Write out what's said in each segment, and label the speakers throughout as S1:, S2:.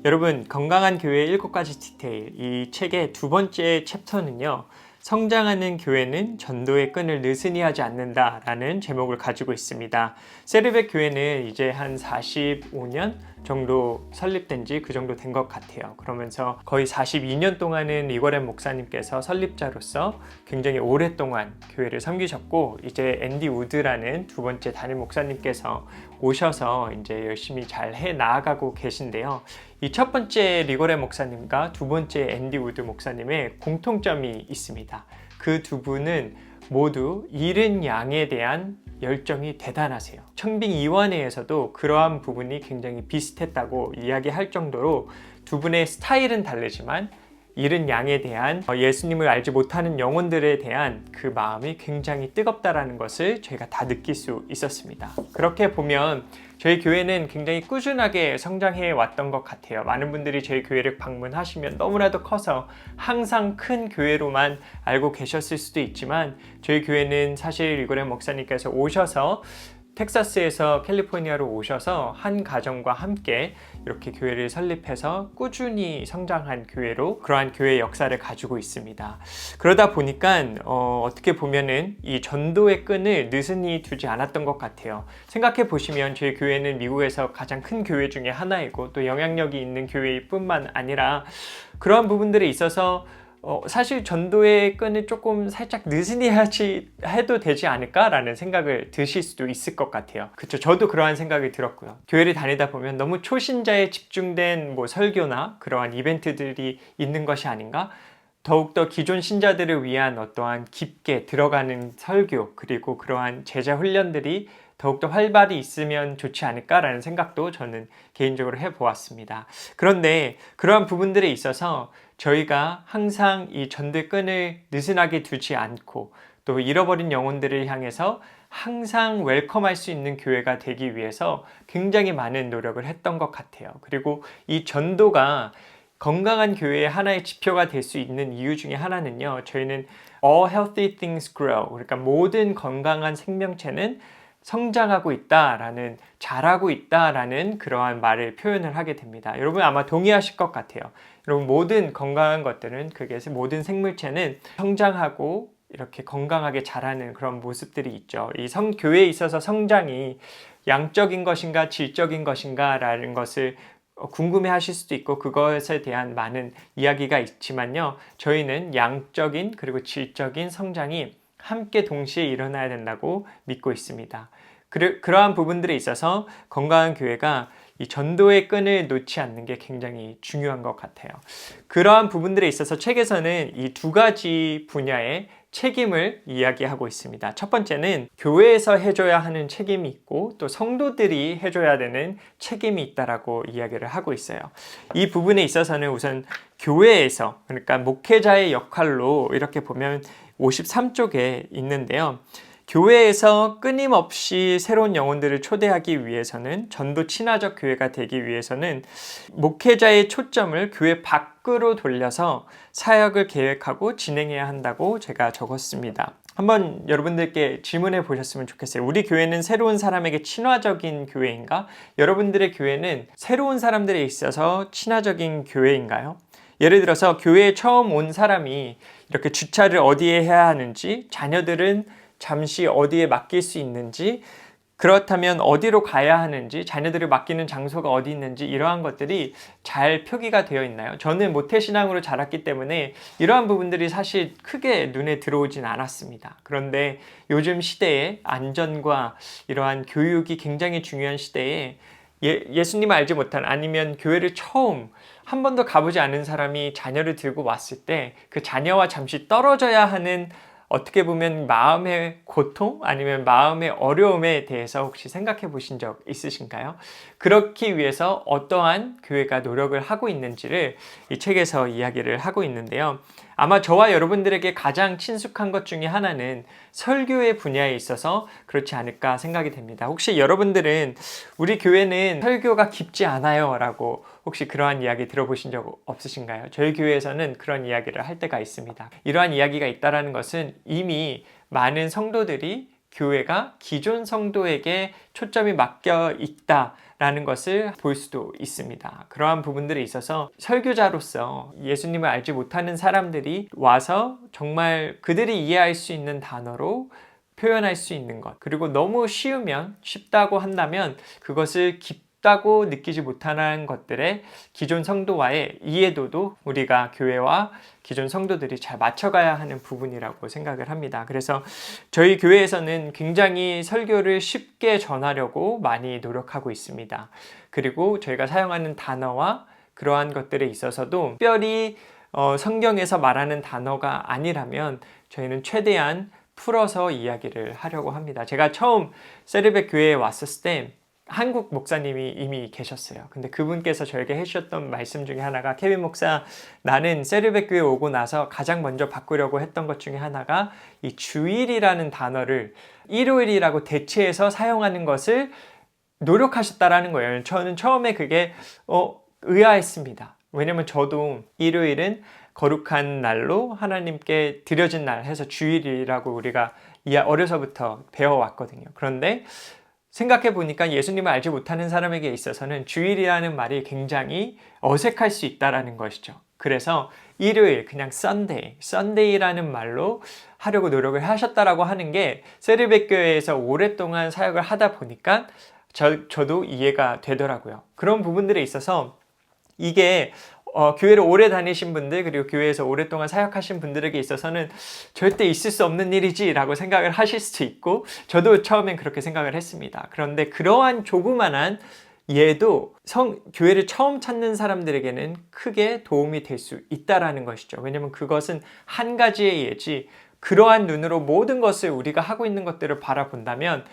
S1: 여러분, 건강한 교회의 7가지 디테일, 이 책의 두 번째 챕터는요, 성장하는 교회는 전도의 끈을 느슨히 하지 않는다라는 제목을 가지고 있습니다. 세르백 교회는 이제 한 45년 정도 설립된 지 그 정도 된 것 같아요. 그러면서 거의 42년 동안은 리거렌 목사님께서 설립자로서 굉장히 오랫동안 교회를 섬기셨고, 이제 앤디 우드라는 두 번째 담임 목사님께서 오셔서 이제 열심히 잘 해 나아가고 계신데요. 이 첫 번째 리거렌 목사님과 두 번째 앤디 우드 목사님의 공통점이 있습니다. 그 두 분은 모두 잃은 양에 대한 열정이 대단하세요. 청빙 이완회에서도 그러한 부분이 굉장히 비슷했다고 이야기할 정도로 두 분의 스타일은 다르지만 잃은 양에 대한 예수님을 알지 못하는 영혼들에 대한 그 마음이 굉장히 뜨겁다라는 것을 저희가 다 느낄 수 있었습니다. 그렇게 보면 저희 교회는 굉장히 꾸준하게 성장해 왔던 것 같아요. 많은 분들이 저희 교회를 방문하시면 너무나도 커서 항상 큰 교회로만 알고 계셨을 수도 있지만, 저희 교회는 사실 리거렌 목사님께서 오셔서 텍사스에서 캘리포니아로 오셔서 한 가정과 함께 이렇게 교회를 설립해서 꾸준히 성장한 교회로 그러한 교회의 역사를 가지고 있습니다. 그러다 보니까 어떻게 보면은 이 전도의 끈을 느슨히 두지 않았던 것 같아요. 생각해 보시면 저희 교회는 미국에서 가장 큰 교회 중에 하나이고 또 영향력이 있는 교회일 뿐만 아니라 그러한 부분들에 있어서 사실 전도의 끈을 조금 살짝 느슨히 해도 되지 않을까라는 생각을 드실 수도 있을 것 같아요. 그렇죠. 저도 그러한 생각이 들었고요. 교회를 다니다 보면 너무 초신자에 집중된 설교나 그러한 이벤트들이 있는 것이 아닌가? 더욱더 기존 신자들을 위한 어떠한 깊게 들어가는 설교, 그리고 그러한 제자 훈련들이 더욱더 활발히 있으면 좋지 않을까라는 생각도 저는 개인적으로 해보았습니다. 그런데 그러한 부분들에 있어서 저희가 항상 이 전도의 끈을 느슨하게 두지 않고 또 잃어버린 영혼들을 향해서 항상 웰컴할 수 있는 교회가 되기 위해서 굉장히 많은 노력을 했던 것 같아요. 그리고 이 전도가 건강한 교회의 하나의 지표가 될 수 있는 이유 중에 하나는요, 저희는 all healthy things grow, 그러니까 모든 건강한 생명체는 성장하고 있다라는, 자라고 있다라는 그러한 말을 표현을 하게 됩니다. 여러분 아마 동의하실 것 같아요. 여러분, 모든 건강한 것들은, 그게 모든 생물체는 성장하고 이렇게 건강하게 자라는 그런 모습들이 있죠. 이 교회에 있어서 성장이 양적인 것인가 질적인 것인가 라는 것을 궁금해 하실 수도 있고 그것에 대한 많은 이야기가 있지만요, 저희는 양적인 그리고 질적인 성장이 함께 동시에 일어나야 된다고 믿고 있습니다. 그러한 부분들에 있어서 건강한 교회가 이 전도의 끈을 놓지 않는 게 굉장히 중요한 것 같아요. 그러한 부분들에 있어서 책에서는 이 두 가지 분야의 책임을 이야기하고 있습니다. 첫 번째는 교회에서 해줘야 하는 책임이 있고 또 성도들이 해줘야 되는 책임이 있다라고 이야기를 하고 있어요. 이 부분에 있어서는 우선 교회에서, 그러니까 목회자의 역할로 이렇게 보면 53쪽에 있는데요. 교회에서 끊임없이 새로운 영혼들을 초대하기 위해서는, 전도 친화적 교회가 되기 위해서는 목회자의 초점을 교회 밖으로 돌려서 사역을 계획하고 진행해야 한다고 제가 적었습니다. 한번 여러분들께 질문해 보셨으면 좋겠어요. 우리 교회는 새로운 사람에게 친화적인 교회인가? 여러분들의 교회는 새로운 사람들에 있어서 친화적인 교회인가요? 예를 들어서 교회에 처음 온 사람이 이렇게 주차를 어디에 해야 하는지, 자녀들은 잠시 어디에 맡길 수 있는지, 그렇다면 어디로 가야 하는지, 자녀들을 맡기는 장소가 어디 있는지, 이러한 것들이 잘 표기가 되어 있나요? 저는 모태신앙으로 자랐기 때문에 이러한 부분들이 사실 크게 눈에 들어오진 않았습니다. 그런데 요즘 시대에 안전과 이러한 교육이 굉장히 중요한 시대에 예수님을 알지 못한, 아니면 교회를 처음 한 번도 가보지 않은 사람이 자녀를 들고 왔을 때 그 자녀와 잠시 떨어져야 하는, 어떻게 보면 마음의 고통 아니면 마음의 어려움에 대해서 혹시 생각해 보신 적 있으신가요? 그렇기 위해서 어떠한 교회가 노력을 하고 있는지를 이 책에서 이야기를 하고 있는데요. 아마 저와 여러분들에게 가장 친숙한 것 중에 하나는 설교의 분야에 있어서 그렇지 않을까 생각이 됩니다. 혹시 여러분들은 우리 교회는 설교가 깊지 않아요 라고 혹시 그러한 이야기 들어보신 적 없으신가요? 저희 교회에서는 그런 이야기를 할 때가 있습니다. 이러한 이야기가 있다는 것은 이미 많은 성도들이 교회가 기존 성도에게 초점이 맡겨 있다라는 것을 볼 수도 있습니다. 그러한 부분들에 있어서 설교자로서 예수님을 알지 못하는 사람들이 와서 정말 그들이 이해할 수 있는 단어로 표현할 수 있는 것, 그리고 너무 쉽다고 한다면 그것을 깊다고 느끼지 못하는 것들의 기존 성도와의 이해도도 우리가 교회와 기존 성도들이 잘 맞춰가야 하는 부분이라고 생각을 합니다. 그래서 저희 교회에서는 굉장히 설교를 쉽게 전하려고 많이 노력하고 있습니다. 그리고 저희가 사용하는 단어와 그러한 것들에 있어서도 특별히 성경에서 말하는 단어가 아니라면 저희는 최대한 풀어서 이야기를 하려고 합니다. 제가 처음 세르벡 교회에 왔었을 때 한국 목사님이 이미 계셨어요. 근데 그분께서 저에게 해주셨던 말씀 중에 하나가, 케빈 목사, 나는 세르벡 교회 오고 나서 가장 먼저 바꾸려고 했던 것 중에 하나가 이 주일이라는 단어를 일요일이라고 대체해서 사용하는 것을 노력하셨다라는 거예요. 저는 처음에 그게 의아했습니다. 왜냐면 저도 일요일은 거룩한 날로 하나님께 드려진 날 해서 주일이라고 우리가 어려서부터 배워왔거든요. 그런데 생각해 보니까 예수님을 알지 못하는 사람에게 있어서는 주일이라는 말이 굉장히 어색할 수 있다는 것이죠. 그래서 일요일, 그냥 썬데이라는 말로 하려고 노력을 하셨다라고 하는 게 세르벡 교회에서 오랫동안 사역을 하다 보니까 저도 이해가 되더라고요. 그런 부분들에 있어서 이게 교회를 오래 다니신 분들, 그리고 교회에서 오랫동안 사역하신 분들에게 있어서는 절대 있을 수 없는 일이지 라고 생각을 하실 수도 있고, 저도 처음엔 그렇게 생각을 했습니다. 그런데 그러한 조그만한 예도 교회를 처음 찾는 사람들에게는 크게 도움이 될 수 있다라는 것이죠. 왜냐면 그것은 한 가지의 예지, 그러한 눈으로 모든 것을 우리가 하고 있는 것들을 바라본다면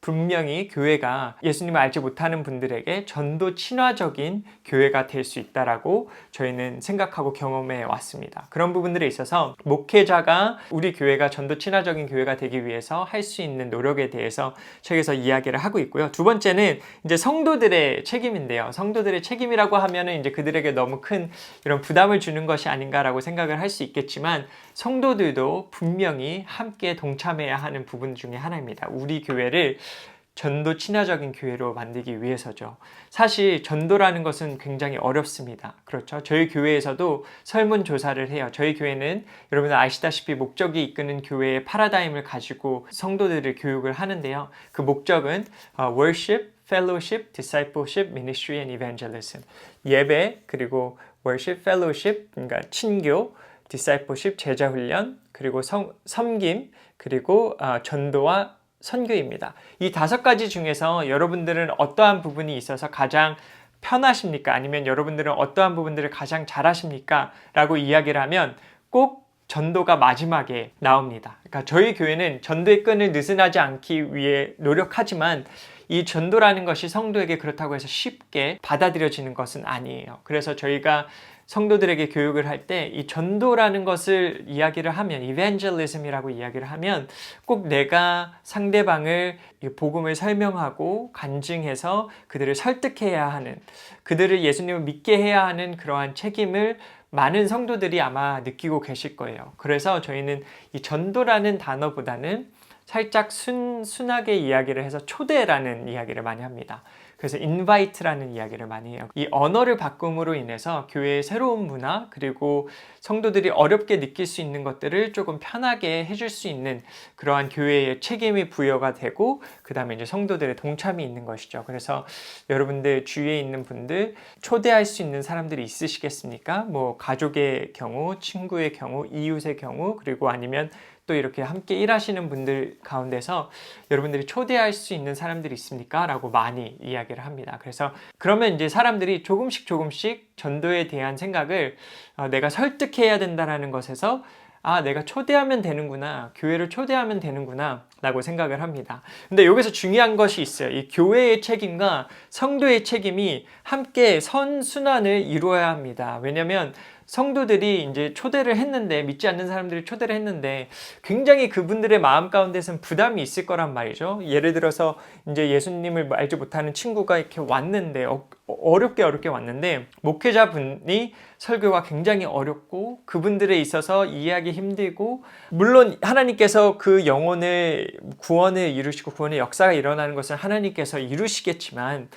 S1: 분명히 교회가 예수님을 알지 못하는 분들에게 전도 친화적인 교회가 될 수 있다라고 저희는 생각하고 경험해 왔습니다. 그런 부분들에 있어서 목회자가 우리 교회가 전도 친화적인 교회가 되기 위해서 할 수 있는 노력에 대해서 책에서 이야기를 하고 있고요. 두 번째는 이제 성도들의 책임인데요. 성도들의 책임이라고 하면은 이제 그들에게 너무 큰 이런 부담을 주는 것이 아닌가라고 생각을 할 수 있겠지만, 성도들도 분명히 함께 동참해야 하는 부분 중에 하나입니다. 우리 교회를 전도 친화적인 교회로 만들기 위해서죠. 사실 전도라는 것은 굉장히 어렵습니다. 그렇죠? 저희 교회에서도 설문조사를 해요. 저희 교회는 여러분들 아시다시피 목적이 이끄는 교회의 파라다임을 가지고 성도들을 교육을 하는데요. 그 목적은 worship, fellowship, discipleship, ministry and evangelism. 예배, 그리고 worship, fellowship, 그러니까 친교, discipleship, 제자훈련, 그리고 섬김, 그리고 전도와 선교입니다. 이 5가지 중에서 여러분들은 어떠한 부분이 있어서 가장 편하십니까? 아니면 여러분들은 어떠한 부분들을 가장 잘하십니까? 라고 이야기를 하면 꼭 전도가 마지막에 나옵니다. 그러니까 저희 교회는 전도의 끈을 느슨하지 않기 위해 노력하지만 이 전도라는 것이 성도에게 그렇다고 해서 쉽게 받아들여지는 것은 아니에요. 그래서 저희가 성도들에게 교육을 할 때 이 전도라는 것을 이야기를 하면, evangelism이라고 이야기를 하면 꼭 내가 상대방을 복음을 설명하고 간증해서 그들을 설득해야 하는, 그들을 예수님을 믿게 해야 하는 그러한 책임을 많은 성도들이 아마 느끼고 계실 거예요. 그래서 저희는 이 전도라는 단어보다는 살짝 순하게 이야기를 해서 초대라는 이야기를 많이 합니다. 그래서 invite라는 이야기를 많이 해요. 이 언어를 바꿈으로 인해서 교회의 새로운 문화, 그리고 성도들이 어렵게 느낄 수 있는 것들을 조금 편하게 해줄 수 있는 그러한 교회의 책임이 부여가 되고, 그 다음에 이제 성도들의 동참이 있는 것이죠. 그래서 여러분들 주위에 있는 분들 초대할 수 있는 사람들이 있으시겠습니까? 뭐 가족의 경우, 친구의 경우, 이웃의 경우, 그리고 아니면 또 이렇게 함께 일하시는 분들 가운데서 여러분들이 초대할 수 있는 사람들이 있습니까? 라고 많이 이야기를 합니다. 그래서 그러면 이제 사람들이 조금씩 전도에 대한 생각을 내가 설득해야 된다는 것에서 내가 초대하면 되는구나, 교회를 초대하면 되는구나 라고 생각을 합니다. 근데 여기서 중요한 것이 있어요. 이 교회의 책임과 성도의 책임이 함께 선순환을 이루어야 합니다. 왜냐하면 성도들이 이제 초대를 했는데, 믿지 않는 사람들이 초대를 했는데 굉장히 그분들의 마음 가운데서는 부담이 있을 거란 말이죠. 예를 들어서 이제 예수님을 알지 못하는 친구가 이렇게 왔는데 어렵게 왔는데 목회자분이 설교가 굉장히 어렵고 그분들에 있어서 이해하기 힘들고, 물론 하나님께서 그 영혼을 구원을 이루시고 구원의 역사가 일어나는 것을 하나님께서 이루시겠지만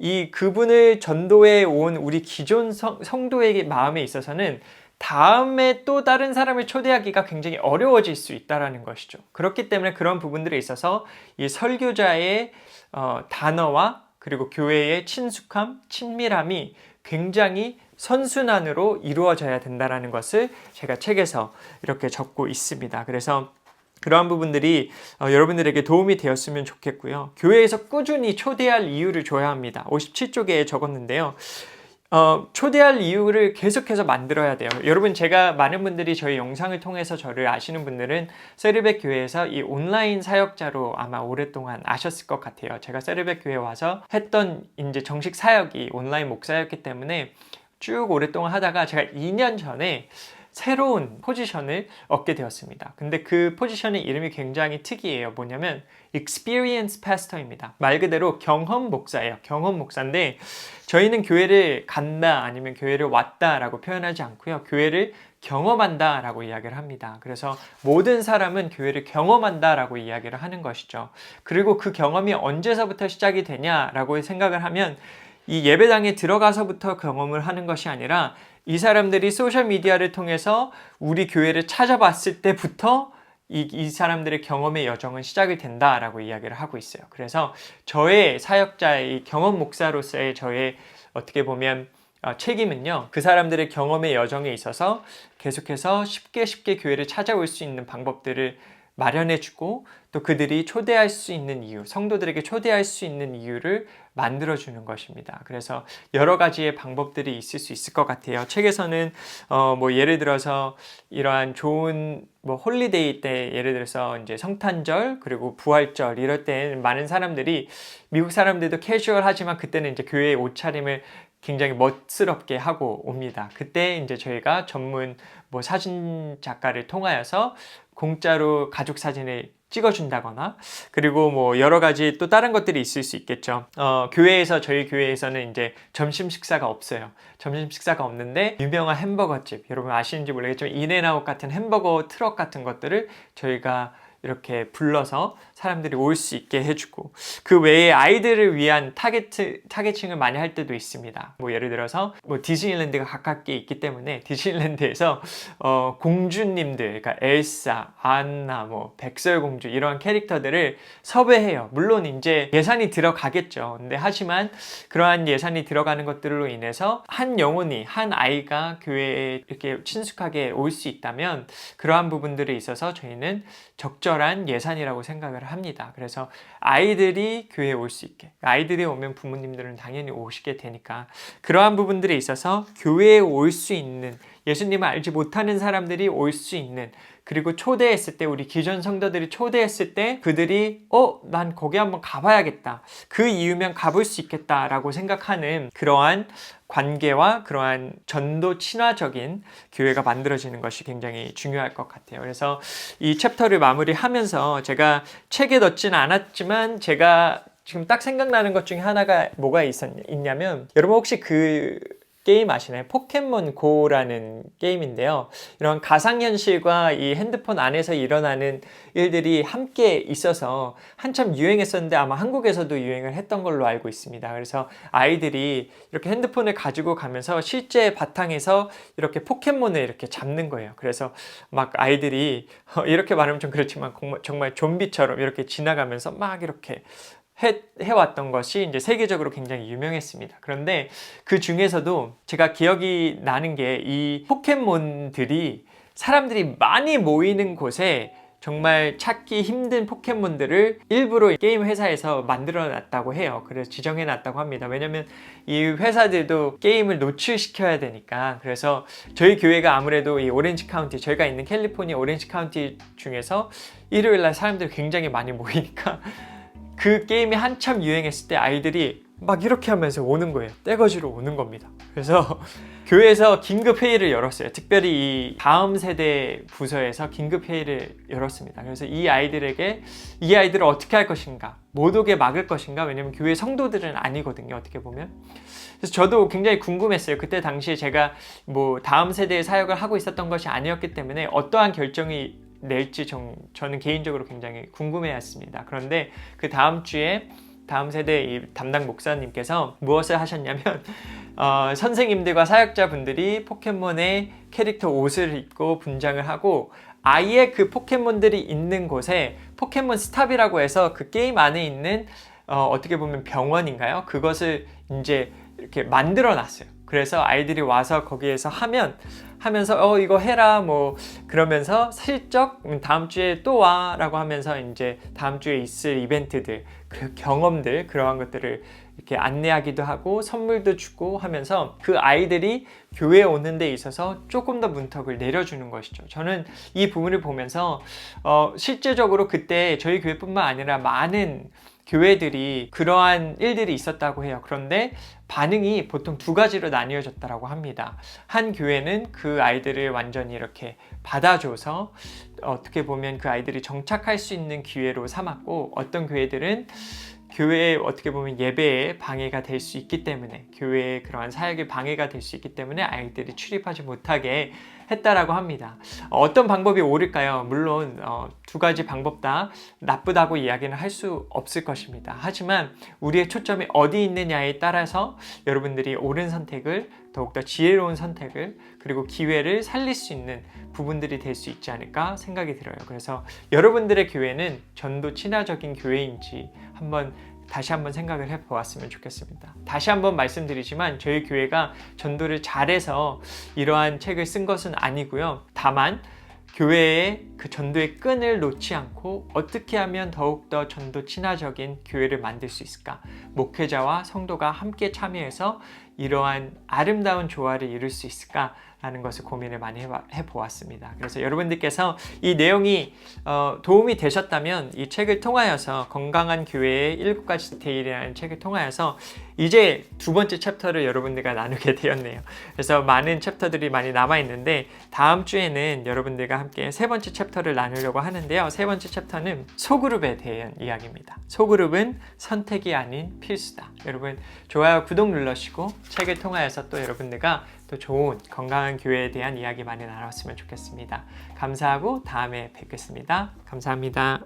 S1: 이 그분을 전도해 온 우리 기존 성도의 마음에 있어서는 다음에 또 다른 사람을 초대하기가 굉장히 어려워질 수 있다는 것이죠. 그렇기 때문에 그런 부분들에 있어서 이 설교자의 단어와 그리고 교회의 친숙함, 친밀함이 굉장히 선순환으로 이루어져야 된다는 것을 제가 책에서 이렇게 적고 있습니다. 그래서 그러한 부분들이 여러분들에게 도움이 되었으면 좋겠고요. 교회에서 꾸준히 초대할 이유를 줘야 합니다. 57쪽에 적었는데요. 초대할 이유를 계속해서 만들어야 돼요. 여러분, 제가 많은 분들이 저희 영상을 통해서 저를 아시는 분들은 세르백 교회에서 이 온라인 사역자로 아마 오랫동안 아셨을 것 같아요. 제가 세르백 교회에 와서 했던 이제 정식 사역이 온라인 목사였기 때문에 쭉 오랫동안 하다가 제가 2년 전에 새로운 포지션을 얻게 되었습니다. 근데 그 포지션의 이름이 굉장히 특이해요. 뭐냐면 Experience Pastor입니다. 말 그대로 경험 목사예요. 경험 목사인데 저희는 교회를 간다 아니면 교회를 왔다 라고 표현하지 않고요. 교회를 경험한다 라고 이야기를 합니다. 그래서 모든 사람은 교회를 경험한다 라고 이야기를 하는 것이죠. 그리고 그 경험이 언제서부터 시작이 되냐라고 생각을 하면 이 예배당에 들어가서부터 경험을 하는 것이 아니라 이 사람들이 소셜미디어를 통해서 우리 교회를 찾아봤을 때부터 이 사람들의 경험의 여정은 시작이 된다라고 이야기를 하고 있어요. 그래서 저의 사역자의 경험 목사로서의 저의 어떻게 보면 책임은요, 그 사람들의 경험의 여정에 있어서 계속해서 쉽게 교회를 찾아올 수 있는 방법들을 마련해주고 또 그들이 초대할 수 있는 이유, 성도들에게 초대할 수 있는 이유를 만들어주는 것입니다. 그래서 여러 가지의 방법들이 있을 수 있을 것 같아요. 책에서는 뭐 예를 들어서 이러한 좋은 뭐 홀리데이 때, 예를 들어서 이제 성탄절 그리고 부활절 이럴 때는 많은 사람들이, 미국 사람들도 캐주얼하지만 그때는 이제 교회의 옷차림을 굉장히 멋스럽게 하고 옵니다. 그때 이제 저희가 전문 뭐 사진 작가를 통하여서 공짜로 가족 사진을 찍어준다거나, 그리고 뭐 여러 가지 또 다른 것들이 있을 수 있겠죠. 저희 교회에서는 이제 점심 식사가 없어요. 점심 식사가 없는데 유명한 햄버거집, 여러분 아시는지 모르겠지만 인앤아웃 같은 햄버거 트럭 같은 것들을 저희가 이렇게 불러서 사람들이 올 수 있게 해주고, 그 외에 아이들을 위한 타겟층을 많이 할 때도 있습니다. 뭐 예를 들어서 뭐 디즈니랜드가 가깝게 있기 때문에 디즈니랜드에서 공주님들, 그러니까 엘사, 안나, 뭐 백설공주 이런 캐릭터들을 섭외해요. 물론 이제 예산이 들어가겠죠. 근데 하지만 그러한 예산이 들어가는 것들로 인해서 한 영혼이, 한 아이가 교회에 이렇게 친숙하게 올 수 있다면 그러한 부분들에 있어서 저희는 적절한 예산이라고 생각을 합니다. 그래서 아이들이 교회에 올 수 있게, 아이들이 오면 부모님들은 당연히 오시게 되니까 그러한 부분들에 있어서 교회에 올 수 있는, 예수님을 알지 못하는 사람들이 올 수 있는, 그리고 초대했을 때, 우리 기존 성도들이 초대했을 때 그들이 난 거기 한번 가봐야겠다, 그 이유면 가볼 수 있겠다 라고 생각하는 그러한 관계와 그러한 전도 친화적인 교회가 만들어지는 것이 굉장히 중요할 것 같아요. 그래서 이 챕터를 마무리하면서 제가 책에 넣지는 않았지만 제가 지금 딱 생각나는 것 중에 하나가 뭐가 있냐면, 여러분 혹시 그 게임 아시나요? 포켓몬고라는 게임인데요. 이런 가상현실과 이 핸드폰 안에서 일어나는 일들이 함께 있어서 한참 유행했었는데 아마 한국에서도 유행을 했던 걸로 알고 있습니다. 그래서 아이들이 이렇게 핸드폰을 가지고 가면서 실제 바탕에서 이렇게 포켓몬을 이렇게 잡는 거예요. 그래서 막 아이들이 이렇게 말하면 좀 그렇지만 정말 좀비처럼 이렇게 지나가면서 막 이렇게 해왔던 것이 이제 세계적으로 굉장히 유명했습니다. 그런데 그 중에서도 제가 기억이 나는 게, 이 포켓몬들이 사람들이 많이 모이는 곳에 정말 찾기 힘든 포켓몬들을 일부러 게임 회사에서 만들어 놨다고 해요. 그래서 지정해 놨다고 합니다. 왜냐면 이 회사들도 게임을 노출시켜야 되니까. 그래서 저희 교회가 아무래도 이 오렌지 카운티, 저희가 있는 캘리포니아 오렌지 카운티 중에서 일요일날 사람들이 굉장히 많이 모이니까 그 게임이 한참 유행했을 때 아이들이 막 이렇게 하면서 오는 거예요. 떼거지로 오는 겁니다. 그래서 교회에서 긴급 회의를 열었어요. 특별히 이 다음 세대 부서에서 긴급 회의를 열었습니다. 그래서 이 아이들을 어떻게 할 것인가, 못 오게 막을 것인가. 왜냐면 교회 성도들은 아니거든요, 어떻게 보면. 그래서 저도 굉장히 궁금했어요. 그때 당시에 제가 뭐 다음 세대의 사역을 하고 있었던 것이 아니었기 때문에 어떠한 결정이 낼지 저는 개인적으로 굉장히 궁금해했습니다. 그런데 그 다음 주에 다음 세대 이 담당 목사님께서 무엇을 하셨냐면 선생님들과 사역자분들이 포켓몬의 캐릭터 옷을 입고 분장을 하고 아예 그 포켓몬들이 있는 곳에 포켓몬 스탑이라고 해서 그 게임 안에 있는 어떻게 보면 병원인가요? 그것을 이제 이렇게 만들어 놨어요. 그래서 아이들이 와서 거기에서 하면서 이거 해라 뭐 그러면서 슬쩍 다음 주에 또 와라고 하면서 이제 다음 주에 있을 이벤트들, 그 경험들, 그러한 것들을 이렇게 안내하기도 하고 선물도 주고 하면서 그 아이들이 교회에 오는 데 있어서 조금 더 문턱을 내려주는 것이죠. 저는 이 부분을 보면서 실제적으로 그때 저희 교회뿐만 아니라 많은 교회들이 그러한 일들이 있었다고 해요. 그런데 반응이 보통 두 가지로 나뉘어졌다고 합니다. 한 교회는 그 아이들을 완전히 이렇게 받아줘서 어떻게 보면 그 아이들이 정착할 수 있는 기회로 삼았고, 어떤 교회들은 교회에 어떻게 보면 예배에 방해가 될 수 있기 때문에, 교회의 그러한 사역에 방해가 될 수 있기 때문에 아이들이 출입하지 못하게 했다라고 합니다. 어떤 방법이 옳을까요? 물론 두 가지 방법 다 나쁘다고 이야기는 할 수 없을 것입니다. 하지만 우리의 초점이 어디 있느냐에 따라서 여러분들이 옳은 선택을, 더욱더 지혜로운 선택을, 그리고 기회를 살릴 수 있는 부분들이 될 수 있지 않을까 생각이 들어요. 그래서 여러분들의 교회는 전도 친화적인 교회인지 다시 한번 생각을 해보았으면 좋겠습니다. 다시 한번 말씀드리지만 저희 교회가 전도를 잘해서 이러한 책을 쓴 것은 아니고요. 다만 교회의 그 전도의 끈을 놓지 않고 어떻게 하면 더욱더 전도 친화적인 교회를 만들 수 있을까? 목회자와 성도가 함께 참여해서 이러한 아름다운 조화를 이룰 수 있을까? 라는 것을 고민을 많이 해보았습니다. 그래서 여러분들께서 이 내용이 도움이 되셨다면 이 책을 통하여서 건강한 교회의 7가지 디테일이라는 책을 통하여서 이제 두 번째 챕터를 여러분들과 나누게 되었네요. 그래서 많은 챕터들이 많이 남아있는데 다음 주에는 여러분들과 함께 세 번째 챕터를 나누려고 하는데요. 세 번째 챕터는 소그룹에 대한 이야기입니다. 소그룹은 선택이 아닌 필수다. 여러분 좋아요, 구독 눌러주시고 책을 통하여서 또 여러분들과 또 좋은 건강한 교회에 대한 이야기 많이 나눴으면 좋겠습니다. 감사하고 다음에 뵙겠습니다. 감사합니다.